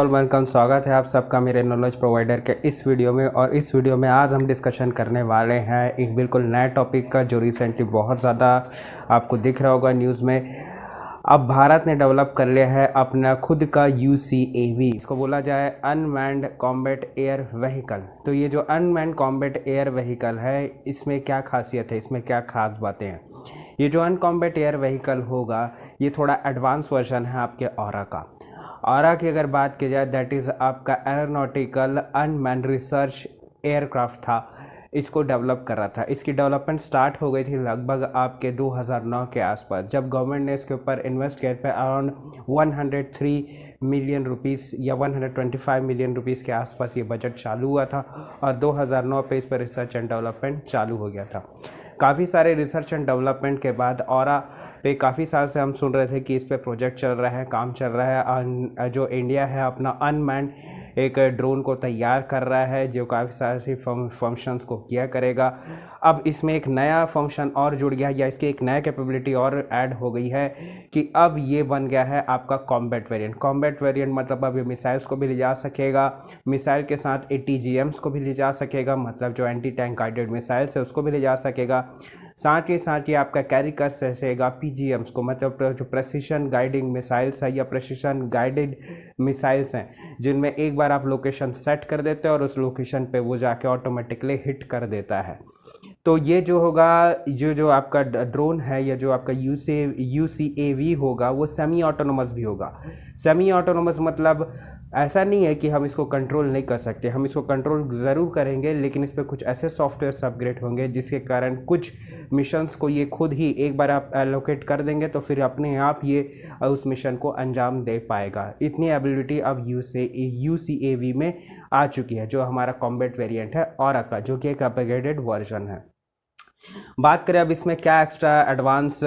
All welcome. स्वागत है आप सबका मेरे नॉलेज प्रोवाइडर के इस वीडियो में। और इस वीडियो में आज हम डिस्कशन करने वाले हैं एक बिल्कुल नया टॉपिक का जो रिसेंटली बहुत ज़्यादा आपको दिख रहा होगा न्यूज़ में। अब भारत ने डेवलप कर लिया है अपना खुद का UCAV, इसको बोला जाए अनमैन्ड कॉम्बैट एयर व्हीकल। तो ये जो अनमैन्ड कॉम्बैट एयर व्हीकल है, इसमें क्या खासियत है, इसमें क्या खास बातें हैं। ये जो अनकॉम्बैट एयर व्हीकल होगा, ये थोड़ा एडवांस वर्जन है आपके ऑरा का। ऑरा की अगर बात की जाए, दैट इज़ आपका एरोनॉटिकल अनमैन्ड रिसर्च एयरक्राफ्ट था। इसको डेवलप कर रहा था। इसकी डेवलपमेंट स्टार्ट हो गई थी लगभग आपके 2009 के आसपास, जब गवर्नमेंट ने इसके ऊपर इन्वेस्ट किया पे अराउंड 103 मिलियन रुपीस या 125 मिलियन रुपीस के आसपास ये बजट चालू हुआ था। और 2009 पे इस पर रिसर्च एंड डेवलपमेंट चालू हो गया था। काफ़ी सारे रिसर्च एंड डेवलपमेंट के बाद ऑरा पे काफ़ी साल से हम सुन रहे थे कि इस पे प्रोजेक्ट चल रहा है, काम चल रहा है। जो इंडिया है अपना अनमैन्ड एक ड्रोन को तैयार कर रहा है जो काफ़ी सारे फंक्शंस को किया करेगा। अब इसमें एक नया फंक्शन और जुड़ गया, या इसकी एक नया कैपेबिलिटी और ऐड हो गई है कि अब ये बन गया है आपका कॉम्बैट वेरिएंट। कॉम्बैट वेरिएंट मतलब अब ये मिसाइल्स को भी ले जा सकेगा, मिसाइल के साथ ATGMs को भी ले जा सकेगा, मतलब जो एंटी टैंक गाइडेड मिसाइल्स है उसको भी ले जा सकेगा। साथ ही आपका कैरी कर सकेगा PGMs को, मतलब जो प्रेसिशन गाइडिंग मिसाइल्स है या प्रेसिशन गाइडेड मिसाइल्स हैं, जिनमें एक बार आप लोकेशन सेट कर देते हो और उस लोकेशन पे वो जाके ऑटोमेटिकली हिट कर देता है। तो ये जो होगा, जो आपका ड्रोन है या जो आपका UCAV होगा, वो सेमी ऑटोनोमस भी होगा। सेमी ऑटोनोमस मतलब ऐसा नहीं है कि हम इसको कंट्रोल नहीं कर सकते, हम इसको कंट्रोल ज़रूर करेंगे, लेकिन इस पर कुछ ऐसे सॉफ्टवेयर अपग्रेड होंगे जिसके कारण कुछ मिशंस को ये खुद ही एक बार आप एलोकेट कर देंगे तो फिर अपने आप ये उस मिशन को अंजाम दे पाएगा। इतनी एबिलिटी अब UCAV में आ चुकी है, जो हमारा कॉम्बैट वेरिएंट है ऑरा का, जो कि एक अपग्रेडेड वर्जन है। बात करें अब इसमें क्या एक्स्ट्रा एडवांस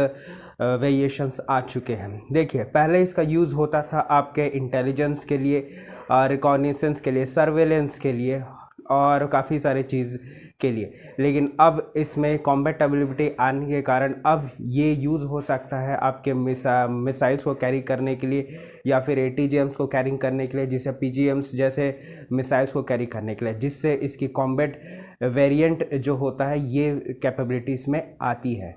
वेरिएशंस आ चुके हैं। देखिए, पहले इसका यूज़ होता था आपके इंटेलिजेंस के लिए, रिकॉग्निशंस के लिए, सर्वेलेंस के लिए और काफ़ी सारे चीज़ के लिए, लेकिन अब इसमें कॉम्बैट एबिलिटी आने के कारण अब ये यूज़ हो सकता है आपके मिसाइल्स को कैरी करने के लिए या फिर ATGMs को कैरी करने के लिए, जिसे PGMs जैसे मिसाइल्स को कैरी करने के लिए, जिससे इसकी कॉम्बैट वेरिएंट जो होता है ये कैपेबिलिटी इसमें आती है।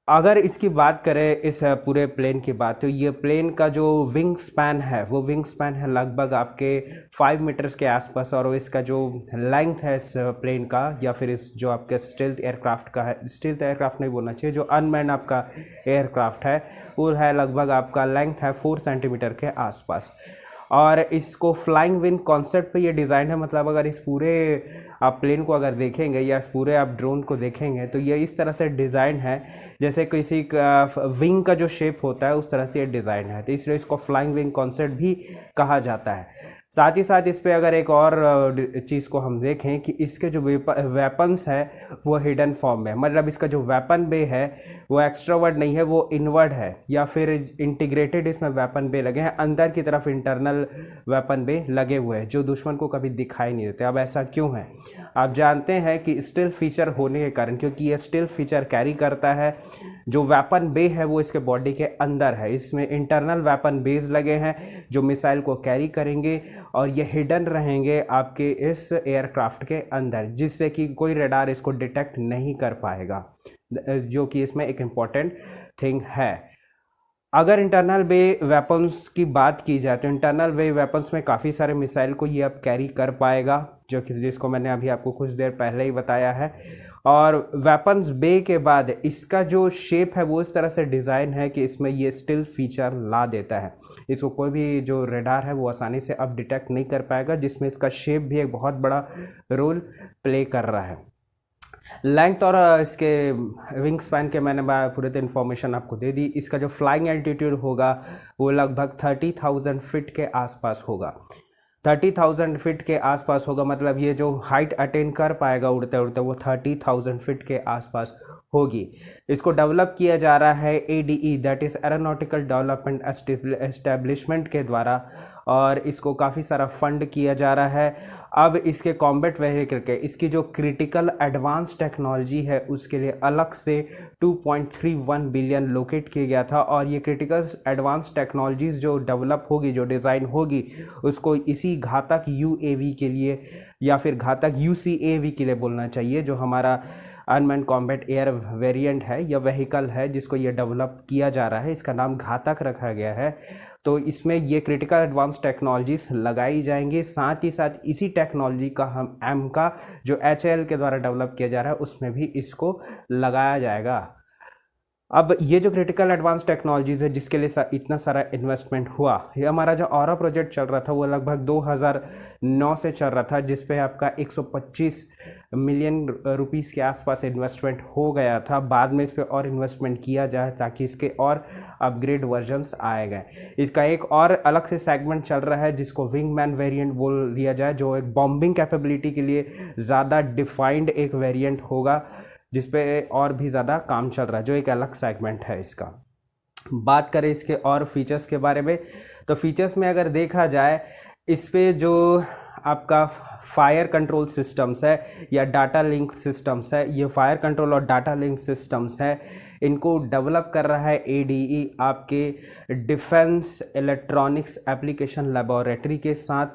अगर इसकी बात करें इस पूरे प्लेन की बात, तो ये प्लेन का जो विंग स्पैन है वो विंग स्पैन है लगभग आपके 5 मीटर्स के आसपास। और इसका जो लेंथ है इस प्लेन का या फिर इस जो आपके स्टील्थ एयरक्राफ्ट का है, स्टील्थ एयरक्राफ्ट नहीं बोलना चाहिए, जो अनमैन्ड आपका एयरक्राफ्ट है वो है लगभग आपका लेंथ है 4 सेंटीमीटर के आसपास। और इसको फ्लाइंग विंग कॉन्सेप्ट पे ये डिज़ाइन है, मतलब अगर इस पूरे आप प्लेन को अगर देखेंगे या इस पूरे आप ड्रोन को देखेंगे तो ये इस तरह से डिज़ाइन है जैसे किसी का विंग का जो शेप होता है उस तरह से ये डिज़ाइन है, तो इसलिए इसको फ्लाइंग विंग कॉन्सेप्ट भी कहा जाता है। साथ ही साथ इस पे अगर एक और चीज़ को हम देखें कि इसके जो वेपन्स है वो हिडन फॉर्म में, मतलब इसका जो वेपन बे है वो एक्सट्रावर्ड नहीं है, वो इनवर्ड है, या फिर इंटीग्रेटेड इसमें वेपन बे लगे हैं, अंदर की तरफ इंटरनल वेपन बे लगे हुए हैं जो दुश्मन को कभी दिखाई नहीं देते। अब ऐसा क्यों है? आप जानते हैं कि स्टिल फीचर होने के कारण, क्योंकि ये स्टिल फीचर कैरी करता है, जो वेपन बे है वो इसके बॉडी के अंदर है, इसमें इंटरनल वेपन बेस लगे हैं जो मिसाइल को कैरी करेंगे और ये हिडन रहेंगे आपके इस एयरक्राफ्ट के अंदर, जिससे कि कोई रडार इसको डिटेक्ट नहीं कर पाएगा, जो कि इसमें एक इम्पॉर्टेंट थिंग है। अगर इंटरनल वे वेपन्स की बात की जाए तो इंटरनल वे वेपन्स में काफ़ी सारे मिसाइल को ये अब कैरी कर पाएगा, जो कि जिसको मैंने अभी आपको कुछ देर पहले ही बताया है। और वेपन्स बे के बाद इसका जो शेप है वो इस तरह से डिज़ाइन है कि इसमें ये स्टिल फीचर ला देता है, इसको कोई भी जो रडार है वो आसानी से अब डिटेक्ट नहीं कर पाएगा, जिसमें इसका शेप भी एक बहुत बड़ा रोल प्ले कर रहा है। लेंथ और इसके विंग स्पैन के मैंने पूरे इन्फॉर्मेशन आपको दे दी। इसका जो फ्लाइंग एल्टीट्यूड होगा वो लगभग 30,000 फीट के आसपास होगा। 30,000 फीट के आसपास होगा, मतलब ये जो हाइट अटेन कर पाएगा उड़ते उड़ते वो 30,000 फीट के आसपास होगी। इसको डेवलप किया जा रहा है ADE, that is aeronautical development establishment के द्वारा, और इसको काफ़ी सारा फंड किया जा रहा है। अब इसके कॉम्बैट व्हीकल के इसकी जो क्रिटिकल एडवांस टेक्नोलॉजी है उसके लिए अलग से 2.31 बिलियन लोकेट किया गया था, और ये क्रिटिकल एडवांस टेक्नोलॉजीज जो डेवलप होगी, जो डिज़ाइन होगी, उसको इसी घातक यूएवी के लिए या फिर घातक यूसीएवी के लिए बोलना चाहिए, जो हमारा अनमैन कॉम्बैट एयर वेरिएंट है या व्हीकल है जिसको ये डेवलप किया जा रहा है, इसका नाम घातक रखा गया है। तो इसमें ये क्रिटिकल एडवांस टेक्नोलॉजीज लगाई जाएंगी। साथ ही साथ इसी टेक्नोलॉजी का हम एम का जो एचएएल के द्वारा डेवलप किया जा रहा है उसमें भी इसको लगाया जाएगा। अब ये जो क्रिटिकल एडवांस टेक्नोलॉजीज है जिसके लिए इतना सारा इन्वेस्टमेंट हुआ, ये हमारा जो ऑरा प्रोजेक्ट चल रहा था वो लगभग 2009 से चल रहा था, जिस पे आपका 125 मिलियन रुपीस के आसपास इन्वेस्टमेंट हो गया था। बाद में इस पर और इन्वेस्टमेंट किया जाए ताकि इसके और अपग्रेड वर्जन्स आए गए। इसका एक और अलग से सेगमेंट चल रहा है जिसको विंगमैन वेरिएंट बोल दिया जाए, जो एक बॉम्बिंग कैपेबिलिटी के लिए ज़्यादा डिफाइंड एक वेरिएंट होगा, जिस पे और भी ज़्यादा काम चल रहा है, जो एक अलग सेगमेंट है इसका। बात करें इसके और फीचर्स के बारे में, तो फीचर्स में अगर देखा जाए, इस पे जो आपका फायर कंट्रोल सिस्टम्स है या डाटा लिंक सिस्टम्स है, ये फायर कंट्रोल और डाटा लिंक सिस्टम्स है, इनको डेवलप कर रहा है एडीई आपके डिफेंस इलेक्ट्रॉनिक्स एप्लीकेशन लेबोरेटरी के साथ,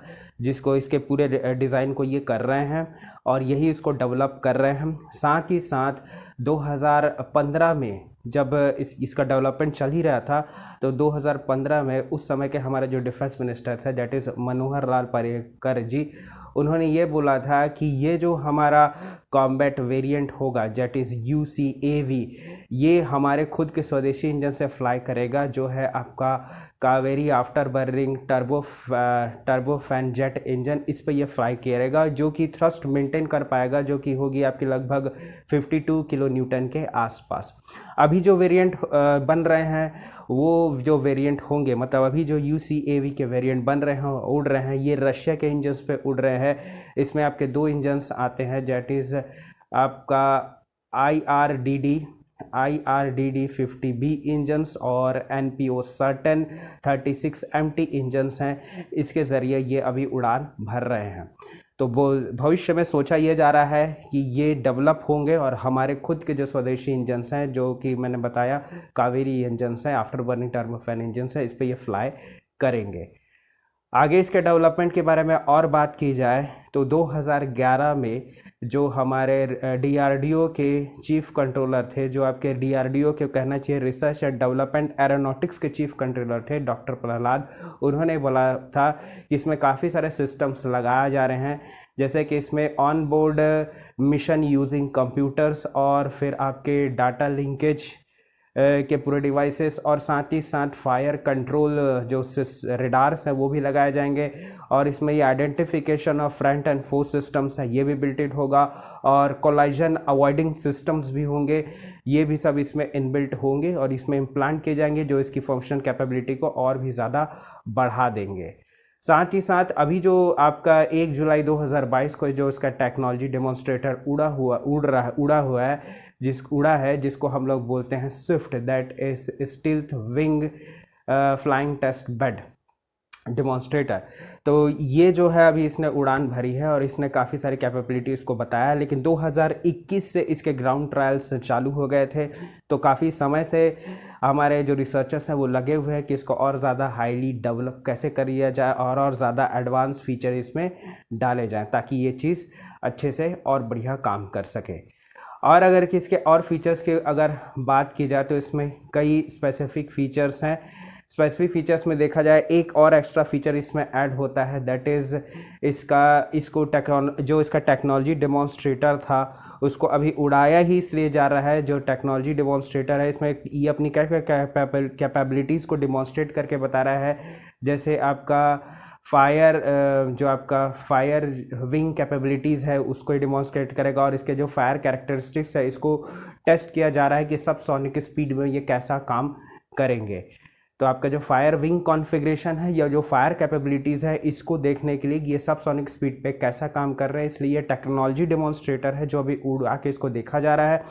जिसको इसके पूरे डिज़ाइन को ये कर रहे हैं और यही इसको डेवलप कर रहे हैं। साथ ही साथ 2015 में जब इसका डेवलपमेंट चल ही रहा था, तो 2015 में उस समय के हमारे जो डिफेंस मिनिस्टर थे दैट इज़ मनोहर लाल पर्रिकर जी, उन्होंने ये बोला था कि ये जो हमारा कॉम्बैट वेरिएंट होगा दैट इज़ यूसीएवी, ये हमारे खुद के स्वदेशी इंजन से फ्लाई करेगा, जो है आपका Kaveri after burning turbofan jet engine. इस पे ये फ्लाई करेगा, जो कि थ्रस्ट मेंटेन कर पाएगा, जो कि होगी आपकी लगभग 52 किलो न्यूटन के आसपास। अभी जो वेरिएंट बन रहे हैं, वो जो वेरिएंट होंगे, मतलब अभी जो यूसीएवी के वेरिएंट बन रहे हैं, उड़ रहे हैं, ये रशिया के इंजन्स पे उड़ रहे हैं। इसमें आपके दो इंजन्स आते हैं, दैट इज़ आपका IRDD 50B इंजन्स और NPO सर्टेन 36 MT इंजन्स हैं। इसके ज़रिए ये अभी उड़ान भर रहे हैं। तो वो भविष्य में सोचा ये जा रहा है कि ये डेवलप होंगे और हमारे खुद के जो स्वदेशी इंजन्स हैं, जो कि मैंने बताया कावेरी इंजन्स हैं, आफ्टर बर्निंग टर्बोफैन इंजन्स हैं, इस पर ये फ्लाई करेंगे। आगे इसके डेवलपमेंट के बारे में और बात की जाए तो 2011 में जो हमारे डीआरडीओ के चीफ कंट्रोलर थे, जो आपके डीआरडीओ के कहना चाहिए रिसर्च एंड डेवलपमेंट एरोनॉटिक्स के चीफ कंट्रोलर थे डॉक्टर प्रहलाद, उन्होंने बोला था कि इसमें काफ़ी सारे सिस्टम्स लगाए जा रहे हैं, जैसे कि इसमें on board mission using computers और फिर आपके डाटा लिंकेज के पूरे डिवाइसेस, और साथ ही साथ फायर कंट्रोल जो रेडार्स हैं वो भी लगाए जाएंगे, और इसमें ये identification of front end fourth systems है ये भी बिल्ट इन होगा, और कोलाइजन अवॉइडिंग सिस्टम्स भी होंगे, ये भी सब इसमें इनबिल्ट होंगे और इसमें इम्प्लांट किए जाएंगे, जो इसकी फंक्शन कैपेबिलिटी को और भी ज़्यादा बढ़ा देंगे। साथ ही साथ अभी जो आपका 1 जुलाई 2022 को जो इसका टेक्नोलॉजी डेमोन्स्ट्रेटर उड़ा है जिसको हम लोग बोलते हैं swift, that is stealth wing flying test bed demonstrator. तो ये जो है अभी इसने उड़ान भरी है और इसने काफ़ी सारी कैपेबिलिटी इसको बताया, लेकिन 2021 से इसके ग्राउंड ट्रायल्स चालू हो गए थे। तो काफ़ी समय से हमारे जो रिसर्चर्स हैं वो लगे हुए हैं कि इसको और ज़्यादा हाईली डेवलप कैसे किया जाए और ज़्यादा एडवांस फीचर इसमें डाले जाएं, ताकि ये चीज़ अच्छे से और बढ़िया काम कर सके। और अगर इसके और फीचर्स की अगर बात की जाए तो इसमें कई स्पेसिफिक फीचर्स हैं। स्पेसिफिक फीचर्स में देखा जाए, एक और एक्स्ट्रा फीचर इसमें ऐड होता है, दैट इज़ इसका टेक्नोलॉजी डेमोन्स्ट्रेटर था उसको अभी उड़ाया ही इसलिए जा रहा है। जो टेक्नोलॉजी डेमोन्स्ट्रेटर है इसमें ये अपनी कैपेबिलिटीज़ को डेमोन्स्ट्रेट करके बता रहा है, जैसे आपका फायर विंग कैपेबिलिटीज़ है उसको डिमॉन्स्ट्रेट करेगा, और इसके जो फायर कैरेक्टरिस्टिक्स है इसको टेस्ट किया जा रहा है कि सब सोनिक स्पीड में ये कैसा काम करेंगे। तो आपका जो फायर विंग कॉन्फ़िगरेशन है या जो फायर कैपेबिलिटीज़ है इसको देखने के लिए ये सब सोनिक स्पीड पे कैसा काम कर रहे हैं, इसलिए ये टेक्नोलॉजी डेमोन्स्ट्रेटर है जो अभी उड़ा के इसको देखा जा रहा है।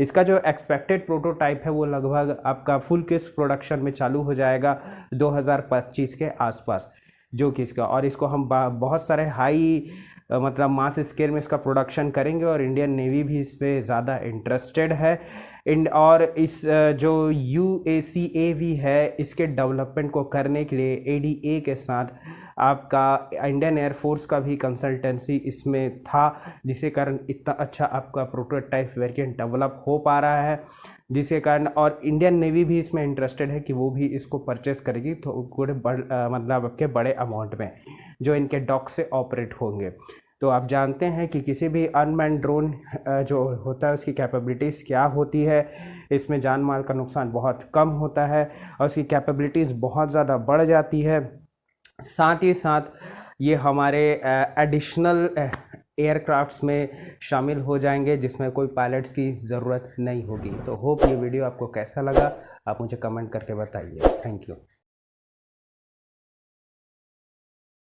इसका जो एक्सपेक्टेड प्रोटोटाइप है वो लगभग आपका फुल केस प्रोडक्शन में चालू हो जाएगा 2025 के आसपास। जो कि इसका, और इसको हम बहुत सारे हाई मतलब मास स्केल में इसका प्रोडक्शन करेंगे और इंडियन नेवी भी इस पर ज़्यादा इंटरेस्टेड है। और इस जो UACAV है इसके डेवलपमेंट को करने के लिए ADA के साथ आपका इंडियन एयरफोर्स का भी कंसल्टेंसी इसमें था, जिसके कारण इतना अच्छा आपका प्रोटोटाइप वेरिएंट डेवलप हो पा रहा है, जिसके कारण और इंडियन नेवी भी इसमें इंटरेस्टेड है कि वो भी इसको परचेस करेगी तो मतलब आपके बड़े अमाउंट में जो इनके डॉक से ऑपरेट होंगे। तो आप जानते हैं कि किसी भी अनमैन्ड ड्रोन जो होता है उसकी कैपेबिलिटीज़ क्या होती है, इसमें जान माल का नुकसान बहुत कम होता है और उसकी कैपेबिलिटीज़ बहुत ज़्यादा बढ़ जाती है। साथ ही साथ ये हमारे एडिशनल एयरक्राफ्ट्स में शामिल हो जाएंगे जिसमें कोई पायलट्स की ज़रूरत नहीं होगी। तो होप ये वीडियो आपको कैसा लगा आप मुझे कमेंट करके बताइए। Thank you.